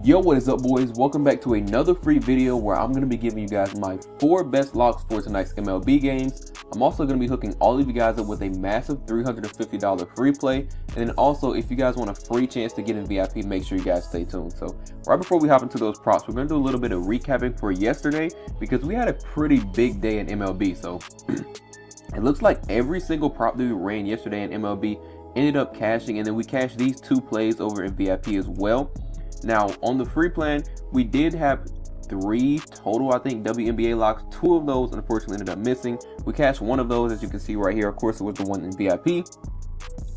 Yo, what is up, boys? Welcome back to another free video where I'm going to be giving you guys my 4 best locks for tonight's MLB games. I'm also going to be hooking all of you guys up with a massive $350 free play. And then also, if you guys want a free chance to get in VIP, make sure you guys stay tuned. So right before we hop into those props, we're going to do a little bit of recapping for yesterday because we had a pretty big day in MLB. So it looks like every single prop that we ran yesterday in MLB ended up cashing, and then we cashed these 2 plays over in VIP as well. Now, on the free plan, we did have 3 total, I think, WNBA locks. 2 of those, unfortunately, ended up missing. We cashed 1 of those, as you can see right here. Of course, it was the one in VIP.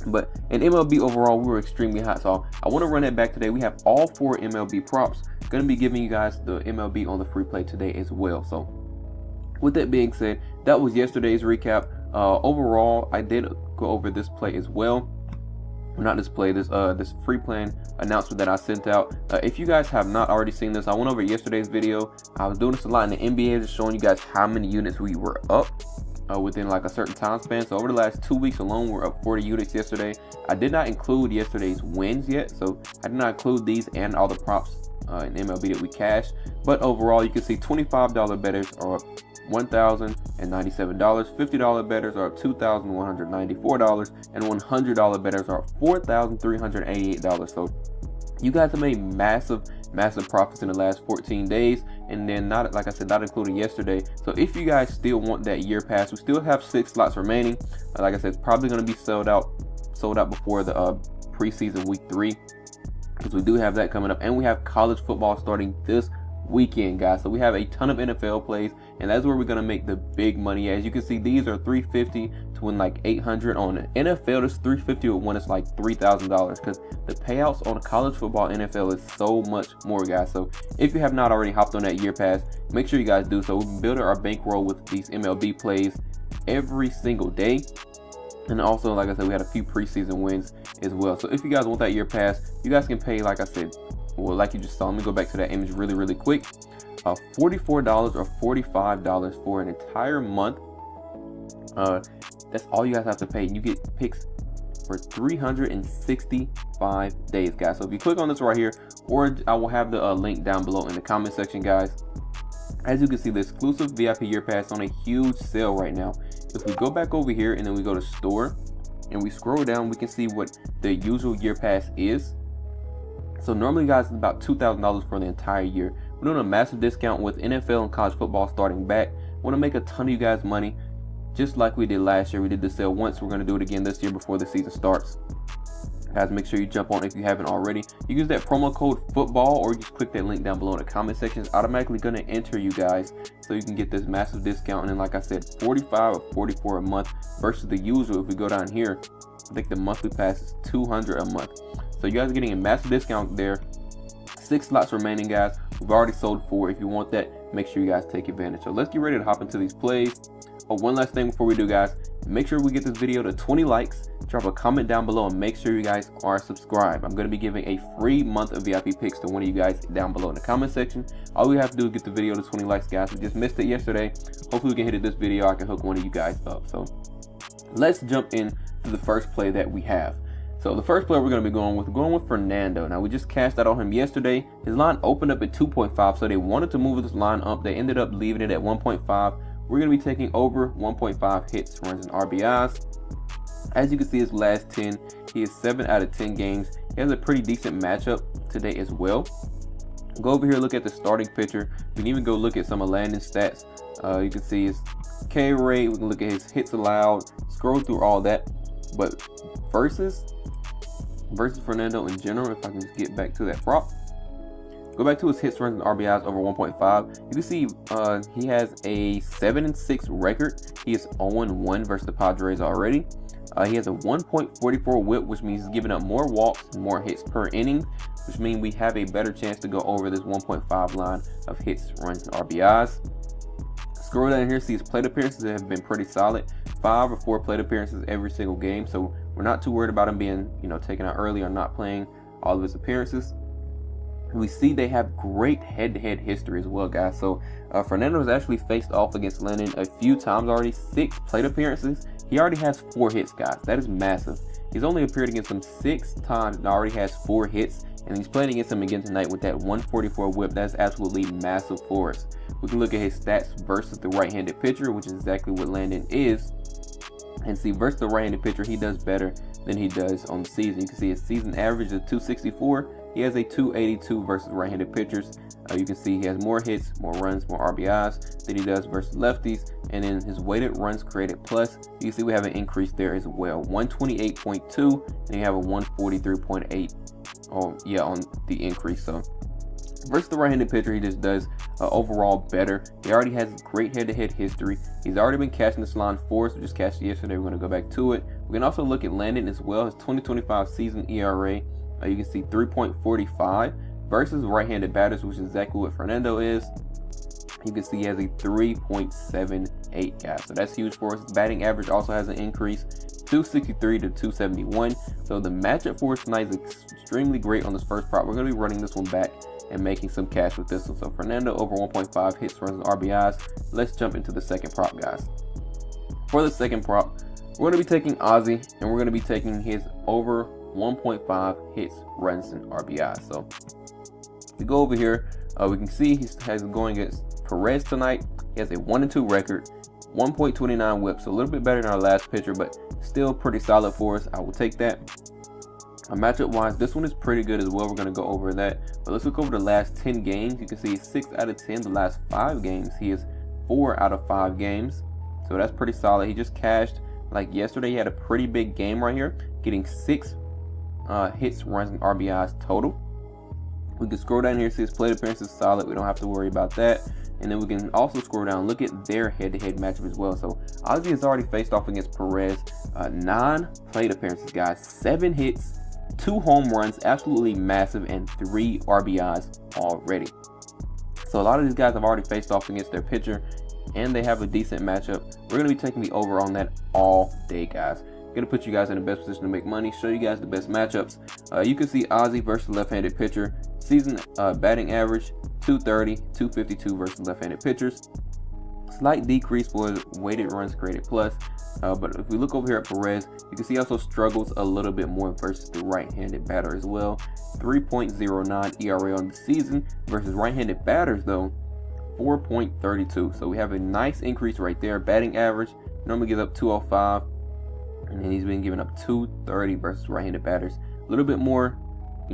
But in MLB overall, we were extremely hot. So I want to run that back today. We have all 4 MLB props. Going to be giving you guys the MLB on the free play today as well. So with that being said, that was yesterday's recap. Overall, I did go over this play as well. Not this play, this free plan announcement that I sent out. If you guys have not already seen this, I went over yesterday's video. I was doing this a lot in the NBA, just showing you guys how many units we were up within like a certain time span. So over the last 2 weeks alone, we're up 40 units yesterday. I did not include yesterday's wins yet, so I did not include these and all the props in MLB that we cashed. But overall, you can see $25 bettors are up $1,097, $50 bettors are up $2,194, and $100 bettors are up $4,388. So you guys have made massive profits in the last 14 days, and then not, like I said, not including yesterday. So if you guys still want that year pass, we still have 6 slots remaining. Like I said, it's probably going to be sold out before the preseason week 3, because we do have that coming up, and we have college football starting this weekend, guys. So we have a ton of NFL plays, and that's where we're gonna make the big money. As you can see, these are $350 to win like $800 on NFL. This $350 would win us like $3,000, because the payouts on college football NFL is so much more, guys. So if you have not already hopped on that year pass, make sure you guys do so. We've been building our bankroll with these MLB plays every single day. And also, like I said, we had a few preseason wins as well. So if you guys want that year pass, you guys can pay, like I said, well, like you just saw, let me go back to that image really quick. $44 or $45 for an entire month. That's all you guys have to pay, and you get picks for 365 days, guys. So if you click on this right here, or I will have the link down below in the comment section, guys. As you can see, the exclusive VIP year pass on a huge sale right now. If we go back over here and then we go to store and we scroll down, we can see what the usual year pass is. So normally, guys, it's about $2,000 for the entire year. We're doing a massive discount with NFL and college football starting back. We want to make a ton of you guys money, just like we did last year. We did the sale once. We're going to do it again this year before the season starts. Guys, make sure you jump on if you haven't already. You use that promo code football, or you just click that link down below in the comment section. It's automatically going to enter you guys, so you can get this massive discount. And then, like I said, $45 or $44 a month versus the usual. If we go down here, I think the monthly pass is $200 a month. So you guys are getting a massive discount there. 6 slots remaining, guys. We've already sold 4. If you want that, make sure you guys take advantage. So let's get ready to hop into these plays. Oh, one last thing before we do, guys. Make sure we get this video to 20 likes. Drop a comment down below and make sure you guys are subscribed. I'm going to be giving a free month of VIP picks to one of you guys down below in the comment section. All we have to do is get the video to 20 likes, guys. We just missed it yesterday. Hopefully we can hit it this video. I can hook one of you guys up. So let's jump into the first play that we have. So the first player we're going to be going with Fernando. Now, we just cashed out on him yesterday. His line opened up at 2.5, so they wanted to move this line up. They ended up leaving it at 1.5. We're going to be taking over 1.5 hits, runs, and RBIs. As you can see, his last 10, he is 7 out of 10 games. He has a pretty decent matchup today as well. Go over here, look at the starting pitcher. You can even go look at some of Landon's stats. You can see his K rate. We can look at his hits allowed, scroll through all that. But versus Fernando in general, if I can just get back to that prop, go back to his hits, runs, and RBIs over 1.5. You can see he has a 7-6 record. He is 0-1 versus the Padres already. He has a 1.44 whip, which means he's giving up more walks and more hits per inning, which means we have a better chance to go over this 1.5 line of hits, runs, and RBIs. Scroll down here, see his plate appearances have been pretty solid. 5 or 4 plate appearances every single game, so we're not too worried about him being, taken out early or not playing all of his appearances. We see they have great head-to-head history as well, guys. So Fernando has actually faced off against Lennon a few times already. 6 plate appearances. He already has 4 hits, guys. That is massive. He's only appeared against him 6 times and already has 4 hits. and he's playing against him again tonight with that 144 whip. That's absolutely massive for us. We can look at his stats versus the right-handed pitcher, which is exactly what Landon is, and see versus the right-handed pitcher, he does better than he does on the season. You can see his season average is 264. He has a 282 versus right-handed pitchers. You can see he has more hits, more runs, more RBIs than he does versus lefties. And then his weighted runs created plus, you can see we have an increase there as well. 128.2, and you have a 143.8 on the increase. So versus the right-handed pitcher, he just does overall better. He already has great head-to-head history. He's already been cashing this line for us. We just cashed it yesterday. We're going to go back to it. We can also look at Landon as well. His 2025 season ERA, you can see 3.45 versus right-handed batters, which is exactly what Fernando is. You can see he has a 3.78, guys. So that's huge for us. His batting average also has an increase, 263 to 271. So the matchup for us tonight is extremely great on this first prop. We're going to be running this one back and making some cash with this one. So Fernando over 1.5 hits, runs, and RBIs. Let's jump into the second prop, guys. For the second prop, we're going to be taking Ozzie, and we're going to be taking his over 1.5 hits, runs, and RBIs. So if we go over here, we can see he has going against Perez tonight. He has a 1-2 record, 1.29 whip, so a little bit better than our last pitcher, but still pretty solid for us. I will take that. Matchup wise, this one is pretty good as well. We're going to go over that, but let's look over the last 10 games. You can see 6 out of 10. The last 5 games, he is 4 out of 5 games, so that's pretty solid. He just cashed like yesterday. He had a pretty big game right here, getting 6 hits, runs, and RBIs total. We can scroll down here, see his plate appearances solid. We don't have to worry about that. And then we can also scroll down, look at their head-to-head matchup as well. So Ozzie has already faced off against Perez. 9 plate appearances, guys. 7 hits, 2 home runs, absolutely massive, and 3 RBIs already. So a lot of these guys have already faced off against their pitcher, and they have a decent matchup. We're going to be taking the over on that all day, guys. Going to put you guys in the best position to make money, show you guys the best matchups. You can see Ozzie versus left-handed pitcher. Season batting average 230, 252 versus left-handed pitchers. Slight decrease for weighted runs created plus. But if we look over here at Perez, you can see he also struggles a little bit more versus the right-handed batter as well. 3.09 ERA on the season versus right-handed batters though, 4.32. So we have a nice increase right there. Batting average normally gives up 205, and then he's been giving up 230 versus right-handed batters. A little bit more,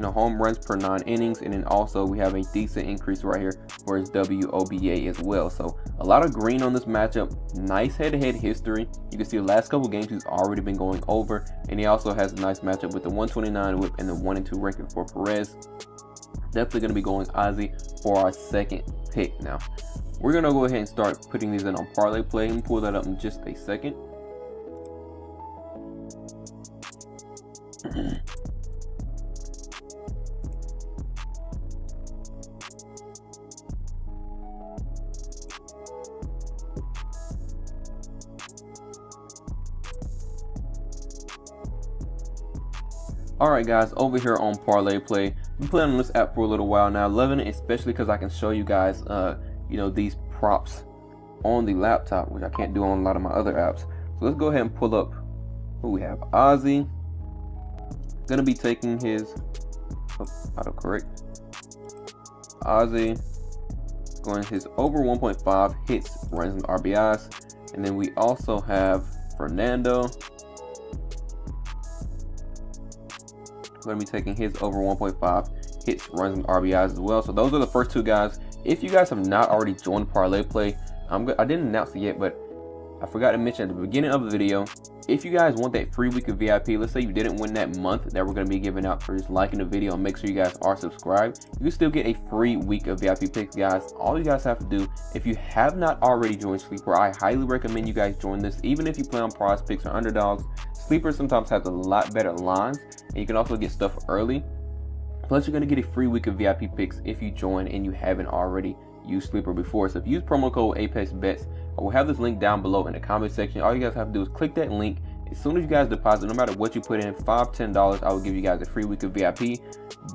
home runs per 9 innings, and then also we have a decent increase right here for his WOBA as well. So a lot of green on this matchup. Nice head-to-head history. You can see the last couple games he's already been going over, and he also has a nice matchup with the 129 whip and the 1-2 record for Perez. Definitely going to be going Ozzie for our second pick. Now we're going to go ahead and start putting these in on ParlayPlay and pull that up in just a second. Alright guys, over here on ParlayPlay, been playing on this app for a little while now, loving it, especially because I can show you guys these props on the laptop, which I can't do on a lot of my other apps. So let's go ahead and pull up who we have. Ozzie, gonna be taking his autocorrect. Ozzie going his over 1.5 hits, runs, and RBIs, and then we also have Fernando. Going to be taking his over 1.5 hits, runs, and RBIs as well. So those are the first 2 guys. If you guys have not already joined ParlayPlay, I didn't announce it yet, but I forgot to mention at the beginning of the video, if you guys want that free week of VIP, let's say you didn't win that month that we're going to be giving out for just liking the video, and make sure you guys are subscribed, you can still get a free week of VIP picks, guys. All you guys have to do, if you have not already joined Sleeper, I highly recommend you guys join this. Even if you play on prize picks or underdogs, Sleeper sometimes has a lot better lines, and you can also get stuff early. Plus, you're going to get a free week of VIP picks if you join and you haven't already used Sleeper before. So if you use promo code ApexBetz, I will have this link down below in the comment section. All you guys have to do is click that link. As soon as you guys deposit, no matter what you put in, $5, $10, I will give you guys a free week of VIP.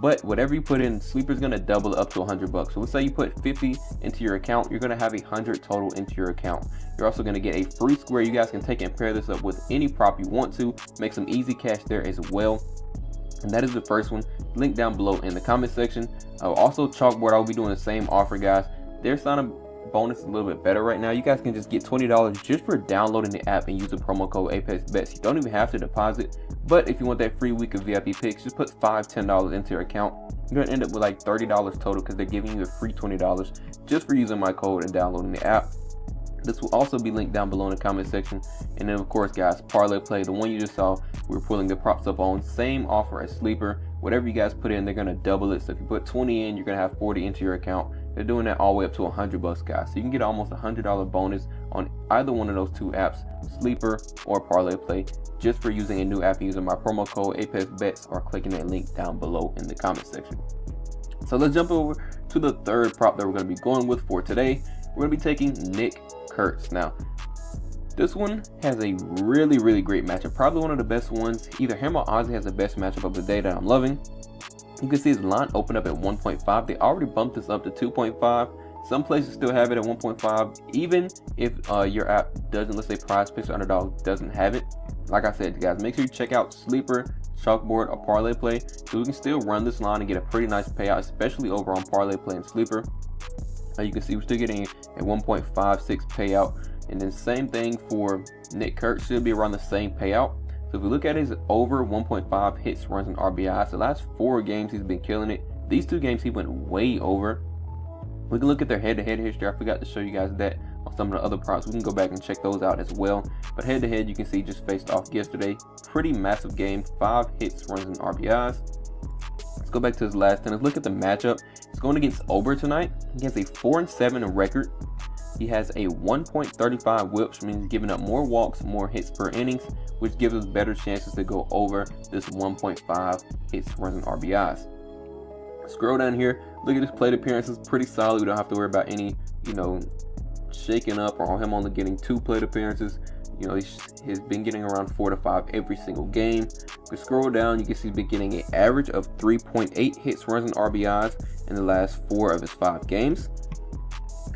But whatever you put in, Sleeper's going to double it up to $100. So let's say you put 50 into your account, you're going to have 100 total into your account. You're also going to get a free square. You guys can take and pair this up with any prop you want to, make some easy cash there as well. and that is the first one. Link down below in the comment section. Also, Chalkboard, I'll be doing the same offer, guys. Their sign-up bonus is a little bit better right now. You guys can just get $20 just for downloading the app and use the promo code ApexBetz. You don't even have to deposit, but if you want that free week of VIP picks, just put $5-10 into your account. You're gonna end up with like $30 total because they're giving you a free $20 just for using my code and downloading the app. This will also be linked down below in the comment section. And then of course, guys, ParlayPlay, the one you just saw, we're pulling the props up on. Same offer as Sleeper. Whatever you guys put in, they're gonna double it. So if you put 20 in, you're gonna have 40 into your account. They're doing that all the way up to $100, guys. So you can get almost $100 bonus on either one of those two apps, Sleeper or ParlayPlay, just for using a new app and using my promo code ApexBetz or clicking that link down below in the comment section. So let's jump over to the third prop that we're gonna be going with for today. We're gonna be taking Nick Kurtz. Now, this one has a really great matchup, probably one of the best ones. Either him or Ozzie has the best matchup of the day that I'm loving. You can see his line opened up at 1.5. They already bumped this up to 2.5. Some places still have it at 1.5, even if your app doesn't, let's say prizepicks or underdog doesn't have it. Like I said, guys, make sure you check out Sleeper, Chalkboard, or ParlayPlay, so we can still run this line and get a pretty nice payout, especially over on ParlayPlay and Sleeper. You can see we're still getting a 1.56 payout, and then same thing for Nick Kurtz, should be around the same payout. So if we look at his over 1.5 hits, runs, and RBIs, the last 4 games he's been killing it. These 2 games he went way over. We can look at their head-to-head history. I forgot to show you guys that on some of the other props. We can go back and check those out as well. But head-to-head, you can see just faced off yesterday. Pretty massive game, 5 hits, runs, and RBIs. Let's go back to his last 10. Let's look at the matchup. He's going against Ober tonight. He has a 4-7 record. He has a 1.35 whip, which means he's giving up more walks, more hits per innings, which gives us better chances to go over this 1.5 hits, runs, and RBIs. Scroll down here, look at his plate appearances, pretty solid. We don't have to worry about any, shaking up or him only getting 2 plate appearances. He's been getting around 4 to 5 every single game. If we scroll down, you can see he's been getting an average of 3.8 hits, runs, and RBIs in the last 4 of his 5 games.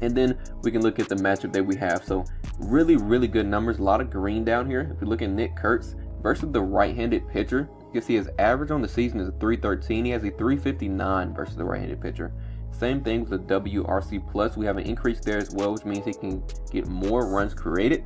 And then we can look at the matchup that we have. So really good numbers, a lot of green down here. If we look at Nick Kurtz versus the right-handed pitcher, you can see his average on the season is a 313. He has a 359 versus the right-handed pitcher. Same thing with the WRC plus. We have an increase there as well, which means he can get more runs created.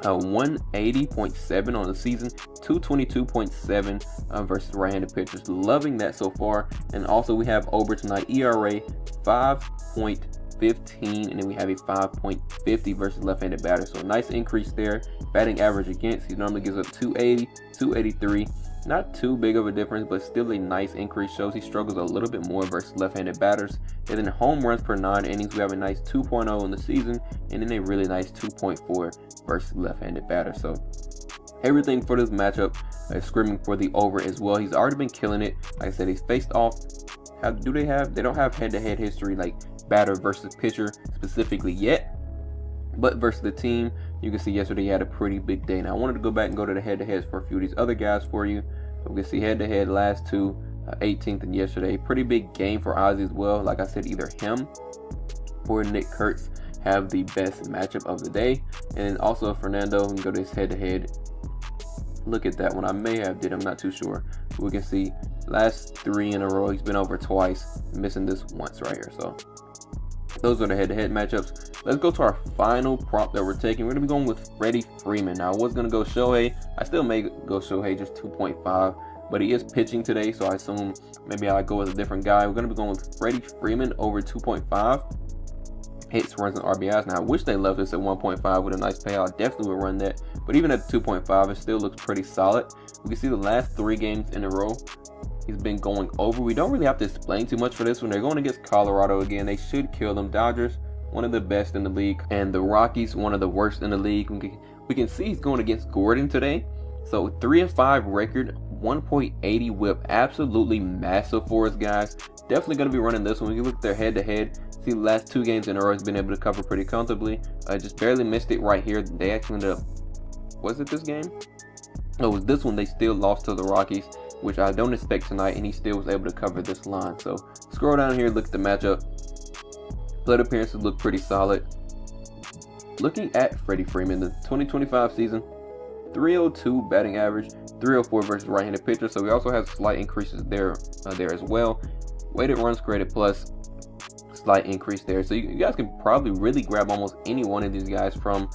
180.7 on the season, 222.7 versus right-handed pitchers. Loving that so far. And also we have Ober tonight, ERA 5.15, and then we have a 5.50 versus left-handed batter. So a nice increase there. Batting average against, he normally gives up 280, 283. Not too big of a difference, but still a nice increase. Shows he struggles a little bit more versus left-handed batters. And then home runs per 9 innings, we have a nice 2.0 in the season, and then a really nice 2.4 versus left-handed batter. So everything for this matchup is screaming for the over as well. He's already been killing it. Like I said, he's faced off. They don't have head-to-head history like batter versus pitcher specifically yet, but versus the team, you can see yesterday he had a pretty big day. Now I wanted to go back and go to the head-to-heads for a few of these other guys for you. We can see head-to-head last 2, 18th and yesterday. Pretty big game for Ozzie as well. Like I said, either him or Nick Kurtz have the best matchup of the day. And also Fernando, we can go to his head-to-head. Look at that one. I may have did, I'm not too sure. We can see last 3 in a row. He's been over twice, missing this once right here. So those are the head-to-head matchups. Let's go to our final prop that we're taking. We're going to be going with Freddie Freeman. Now, I was going to go Shohei. I still may go Shohei, just 2.5. But he is pitching today, so I assume maybe I'll go with a different guy. We're going to be going with Freddie Freeman over 2.5. Hits, runs, and RBIs. Now, I wish they left us at 1.5 with a nice payout. I definitely would run that. But even at 2.5, it still looks pretty solid. We can see the last 3 games in a row, he's been going over. We don't really have to explain too much for this one. They're going against Colorado again. They should kill them. Dodgers, one of the best in the league, and the Rockies, one of the worst in the league. We can see he's going against Gordon today. So 3-5 record, 1.80 whip, absolutely massive for us, guys. Definitely going to be running this one. When you look at their head-to-head, see the last 2 games in a row, he's been able to cover pretty comfortably. Just barely missed it right here. They actually ended up, was it this game? No, it was this one. They still lost to the Rockies, which I don't expect tonight, and he still was able to cover this line. So scroll down here, look at the matchup. Plate appearances look pretty solid. Looking at Freddie Freeman, the 2025 season, 302 batting average, 304 versus right-handed pitcher. So we also have slight increases there as well. Weighted runs created plus, slight increase there. So you guys can probably really grab almost any one of these guys from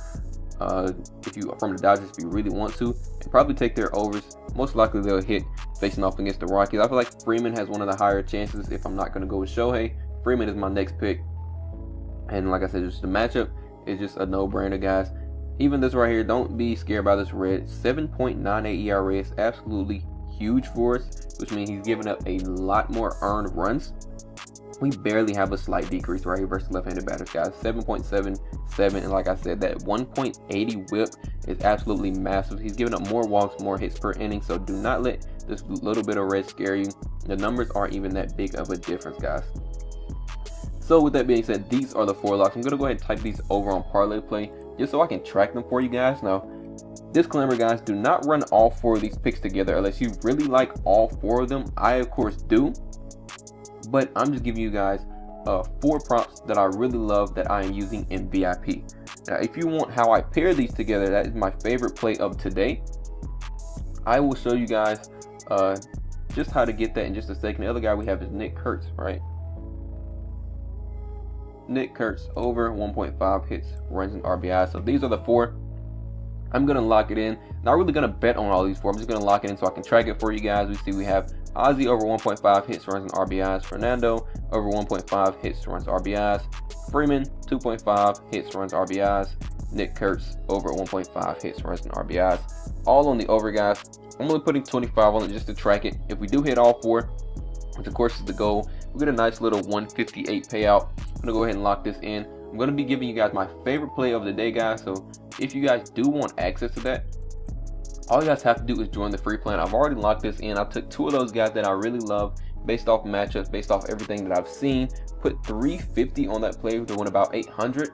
the Dodgers if you really want to, and probably take their overs. Most likely they'll hit facing off against the Rockies. I feel like Freeman has one of the higher chances if I'm not going to go with Shohei. Freeman is my next pick, and like I said, just the matchup is just a no-brainer, guys. Even this right here, don't be scared by this red. 7.98 ERA is absolutely huge for us, which means he's giving up a lot more earned runs. We barely have a slight decrease right here versus left-handed batters, guys. 7.77, and like I said, that 1.80 whip is absolutely massive. He's giving up more walks, more hits per inning, so do not let this little bit of red scare you. The numbers aren't even that big of a difference, guys. So with that being said, these are the 4 locks. I'm going to go ahead and type these over on ParlayPlay just so I can track them for you guys. Now, disclaimer, guys, do not run all 4 of these picks together unless you really like all 4 of them. I, of course, do. But I'm just giving you guys 4 props that I really love that I am using in VIP. Now, if you want how I pair these together, that is my favorite play of today. I will show you guys just how to get that in just a second. The other guy we have is Nick Kurtz, right? Nick Kurtz over 1.5 hits, runs, and RBI. So these are the 4. I'm going to lock it in. Not really going to bet on all these 4. I'm just going to lock it in so I can track it for you guys. We see we have Ozzie over 1.5 hits, runs, and RBIs. Fernando over 1.5 hits, runs, RBIs. Freeman 2.5 hits, runs, RBIs. Nick Kurtz over 1.5 hits, runs, and RBIs. All on the over, guys. I'm only putting 25 on it just to track it. If we do hit all 4, which of course is the goal, we get a nice little 158 payout. I'm going to go ahead and lock this in. I'm going to be giving you guys my favorite play of the day, guys. So if you guys do want access to that, all you guys have to do is join the free plan. I've already locked this in. I took 2 of those guys that I really love based off matchups, based off everything that I've seen. Put 350 on that play to win about 800.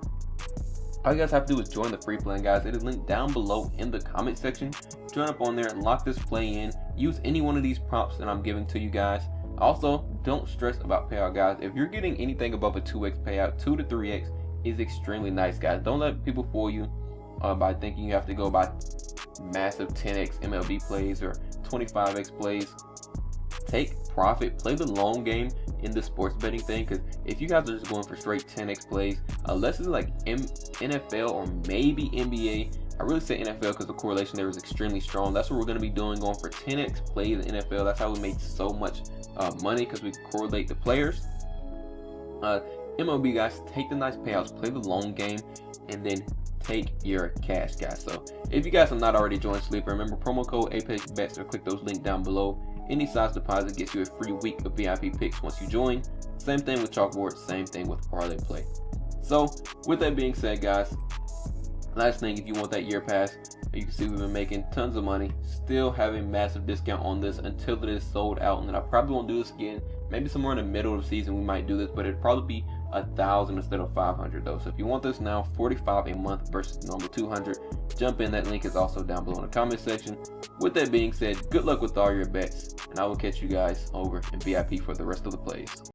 All you guys have to do is join the free plan, guys. It is linked down below in the comment section. Join up on there and lock this play in. Use any one of these prompts that I'm giving to you guys. Also, don't stress about payout, guys. If you're getting anything above a 2x payout, 2 to 3x is extremely nice, guys. Don't let people fool you by thinking you have to go by massive 10x MLB plays or 25x plays. Take profit, play the long game in the sports betting thing, because if you guys are just going for straight 10x plays, unless it's like NFL or maybe NBA, I really say NFL because the correlation there is extremely strong. That's what we're going to be doing, going for 10x plays in NFL. That's how we make so much money, because we correlate the players. MLB, guys, take the nice payouts, play the long game, and then take your cash, guys. So if you guys have not already joined Sleeper, remember promo code ApexBetz or click those links down below. Any size deposit gets you a free week of VIP picks once you join. Same thing with Chalkboard, same thing with ParlayPlay. So with that being said, guys, last thing, if you want that year pass, you can see we've been making tons of money, still having massive discount on this until it is sold out, and then I probably won't do this again. Maybe somewhere in the middle of the season we might do this, but it'd probably be 1,000 instead of 500 though. So if you want this now, $45 a month versus normal 200, jump in. That link is also down below in the comment section. With that being said, good luck with all your bets, and I will catch you guys over in VIP for the rest of the plays.